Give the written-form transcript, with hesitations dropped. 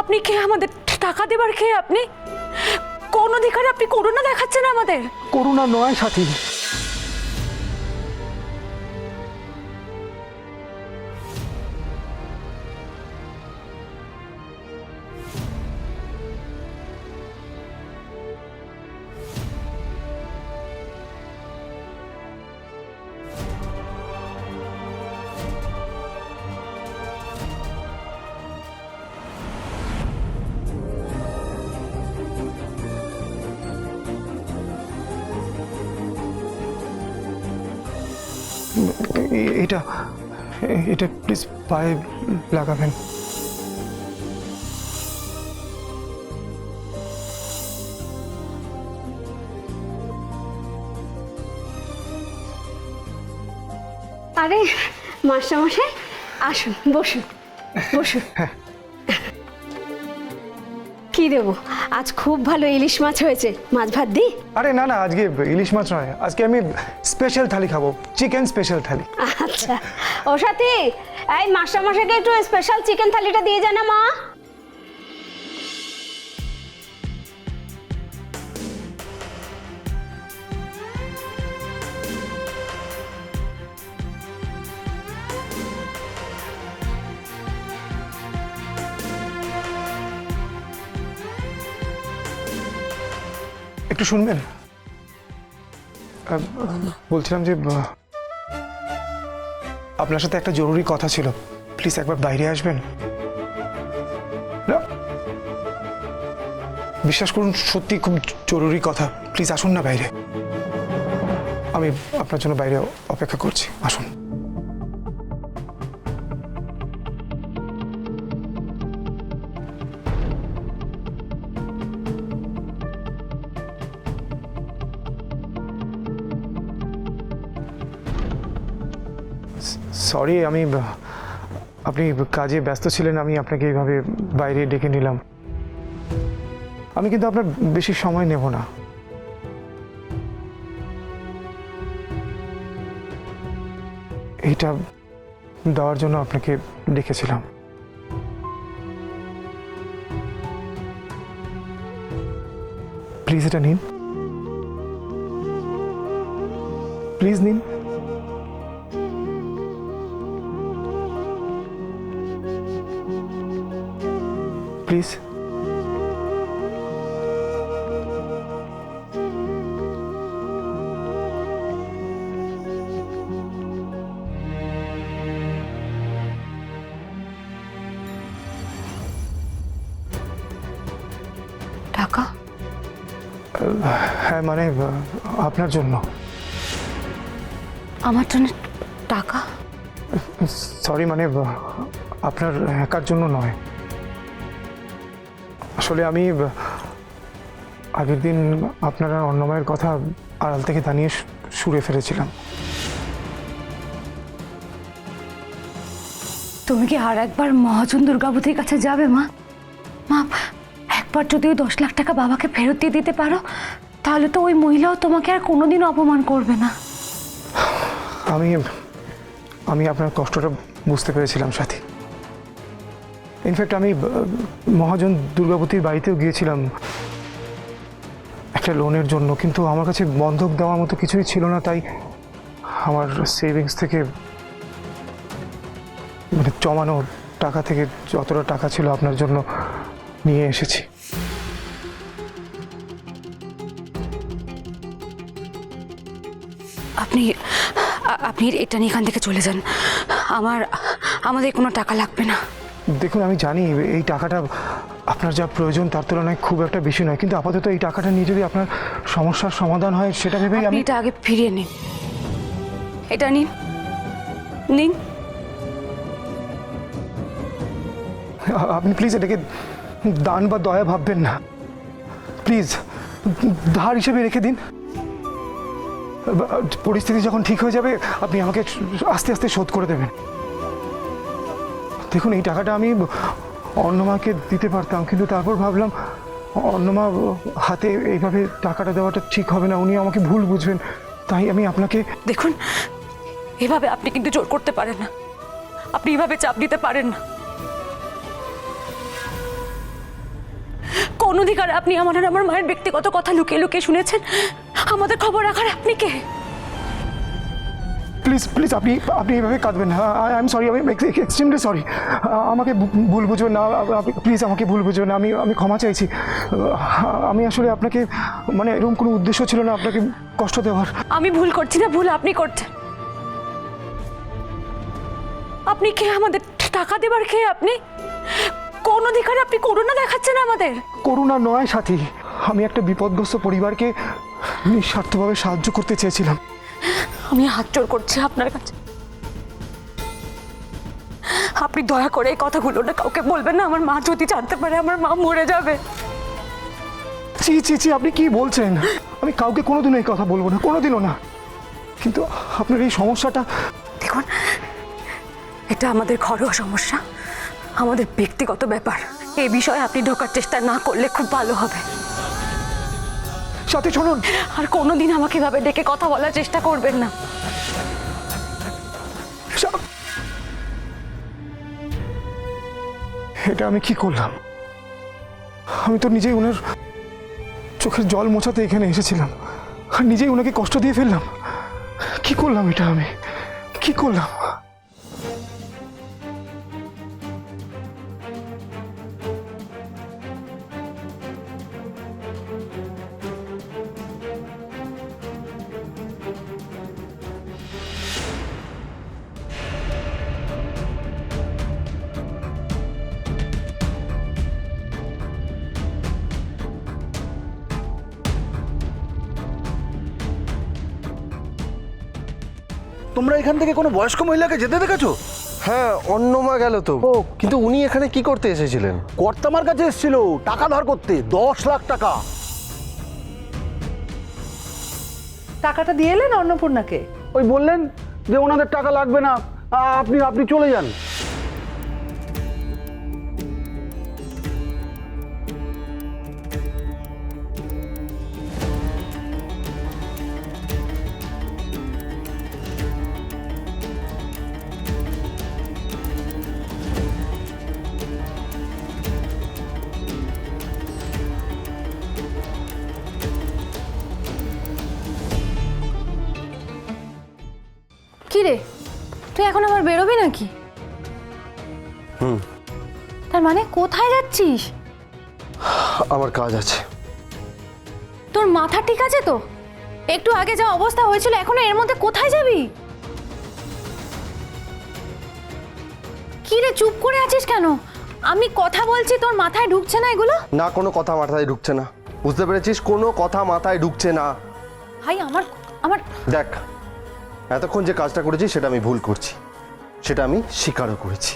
আপনি কে আমাদের টাকা দেবার কে? আপনি কোন অধিকারে আপনি করুণা দেখাচ্ছেন আমাদের? করুণা নয় সাথী, এটা এটা প্লিজ পায়ে লাগাবেন। আরে মাস্টারমশাই, আসুন, বসুন বসুন। কি দেবো? আজ খুব ভালো ইলিশ মাছ হয়েছে, মাছ ভাত দিই? আরে না না, আজকে ইলিশ মাছ নয়, আজকে আমি স্পেশাল থালি খাবো, চিকেন স্পেশাল থালি। আচ্ছা, ও সাথী, এই মাস্টারমশাইকে একটু স্পেশাল চিকেন থালিটা দিয়ে যায় না মা? একটু শুনবেন? বলছিলাম যে আপনার সাথে একটা জরুরি কথা ছিল, প্লিজ একবার বাইরে আসবেন। না, বিশ্বাস করুন সত্যি খুব জরুরি কথা, প্লিজ আসুন না বাইরে। আমি আপনার জন্য বাইরে অপেক্ষা করছি, আসুন। সরি, আপনি কাজে ব্যস্ত ছিলেন, আমি আপনাকে এইভাবে বাইরে ডেকে নিলাম। আমি কিন্তু আপনার বেশি সময় নেব না। এইটা দেওয়ার জন্য আপনাকে ডেকেছিলাম। প্লিজ এটা নিন, প্লিজ নিন। প্লিজ। টাকা? হ্যাঁ মানে আপনার জন্য। আমার জন্য টাকা? সরি, মানে আপনার একার জন্য নয়। আসলে আমি আগের দিন আপনারা অন্নময়ের কথা আড়াল থেকে দাঁড়িয়ে সুরে ফেলেছিলাম। তুমি কি আর একবার মহাজন দুর্গাবতীর কাছে যাবে মা? মা, একবার যদিও 10 লাখ টাকা বাবাকে ফেরত দিয়ে দিতে পারো, তাহলে তো ওই মহিলাও তোমাকে আর কোনোদিনও অপমান করবে না। আমি আপনার কষ্টটা বুঝতে পেরেছিলাম সাথী। ইনফ্যাক্ট আমি মহাজন দুর্গাবতীর বাড়িতেও গিয়েছিলাম একটা লোনের জন্য, কিন্তু আমার কাছে বন্ধক দেওয়ার মতো কিছুই ছিল না, তাই আমার সেভিংস থেকে মানে জমানো টাকা থেকে যতটা টাকা ছিল আপনার জন্য নিয়ে এসেছি। আপনি আপনি এটা নিয়ে এখান থেকে চলে যান, আমাদের কোনো টাকা লাগবে না। দেখুন, আমি জানি এই টাকাটা আপনার যা প্রয়োজন তার তুলনায় খুব একটা বেশি নয়, কিন্তু আপাতত এই টাকাটা নিয়ে যদি আপনার সমস্যার সমাধান হয় সেটা ভেবেই আমি। এটা আগে ফিরিয়ে নিন, এটা নিন, নিন। আপনি প্লিজ এটাকে দান বা দয়া ভাববেন না, প্লিজ ধার হিসেবে রেখে দিন। পরিস্থিতি যখন ঠিক হয়ে যাবে আপনি আমাকে আস্তে আস্তে শোধ করে দেবেন। দেখুন, এই টাকাটা আমি অন্নমাকে দিতে পারতাম, কিন্তু তারপর ভাবলাম অন্নমা হাতে এইভাবে টাকাটা দেওয়াটা ঠিক হবে না, উনি আমাকে ভুল বুঝবেন, তাই আমি আপনাকে। দেখুন, এভাবে আপনি কিন্তু জোর করতে পারেন না, আপনি এভাবে চাপ দিতে পারেন না। কোন অধিকার আপনি আমার আর আমার মায়ের ব্যক্তিগত কথা লুকিয়ে লুকিয়ে শুনেছেন? আমাদের খবর রাখার আপনি কে? প্লিজ প্লিজ আপনি আপনি এইভাবে কাঁদবেন না। আই এম সরি, আমি এক্সট্রিমলি সরি। আমাকে ভুল বুঝবেন না, আপনি প্লিজ আমাকে ভুল বুঝবেন না। আমি ক্ষমা চাইছি। আমি আসলে আপনাকে মানে এরকম কোনো উদ্দেশ্য ছিল না আপনাকে কষ্ট দেওয়ার। আমি ভুল করছি না, ভুল আপনি করছেন। আপনি কে আমাদের টাকা দেবার কে? আপনি কোন অধিকারে আপনি করুণা দেখাচ্ছেন আমাদের? করুণা নয় সাথী, আমি একটা বিপদগ্রস্ত পরিবারকে নিঃস্বার্থভাবে সাহায্য করতে চেয়েছিলাম। আমি হাত জোড় করছি আপনার কাছে, আপনি দয়া করে এই কথাগুলো না কাউকে বলবেন না। আমার মা যদি জানতে পারে আমার মা মরে যাবে। চি চি চি, আপনি কি বলছেন? আমি কাউকে কোনোদিনও এই কথা বলবো না, কোনোদিনও না। কিন্তু আপনার এই সমস্যাটা, দেখুন, এটা আমাদের ঘরোয়া সমস্যা, আমাদের ব্যক্তিগত ব্যাপার। এই বিষয়ে আপনি ঢোকার চেষ্টা না করলে খুব ভালো হবে। সাথী শুনুন, আর কোনোদিন আমাকে এভাবে ডেকে কথা বলার চেষ্টা করবেন না। এটা আমি কি করলাম? আমি তো নিজেই ওনার চোখের জল মোছাতে এখানে এসেছিলাম, আর নিজেই ওনাকে কষ্ট দিয়ে ফেললাম। কি করলাম এটা? আমি কি করলাম? তোমরা এখান থেকে কোনো বয়স্ক মহিলাকে যেতে দেখেছো? হ্যাঁ, অন্যমা গেল তো। কিন্তু উনি এখানে কি করতে এসেছিলেন? কর্তামার কাছে এসেছিল টাকা ধার করতে, 10 লাখ টাকা। টাকাটা দিয়ে এলেন অন্নপূর্ণাকে? ওই বললেন যে ওনাদের টাকা লাগবে না, আপনি আপনি চলে যান। কি রে, তুই এখন আবার বেরোবি নাকি? তার মানে কোথায় যাচ্ছিস? আমার কাজ আছে। তোর মাথা ঠিক আছে তো? একটু আগে যা অবস্থা হয়েছিল, এখন এর মধ্যে কোথায় যাবি? কি রে, চুপ করে আছিস কেন? আমি কথা বলছি, তোর মাথায় ঢুকছে না এগুলো? না, কোনো কথা মাথায় ঢুকছে না। বুঝতে পেরেছিস? কোনো কথা মাথায় ঢুকছে না। ভাই আমার আমার দেখ, এতক্ষণ যে কাজটা করেছি সেটা আমি ভুল করছি, সেটা আমি স্বীকারও করেছি।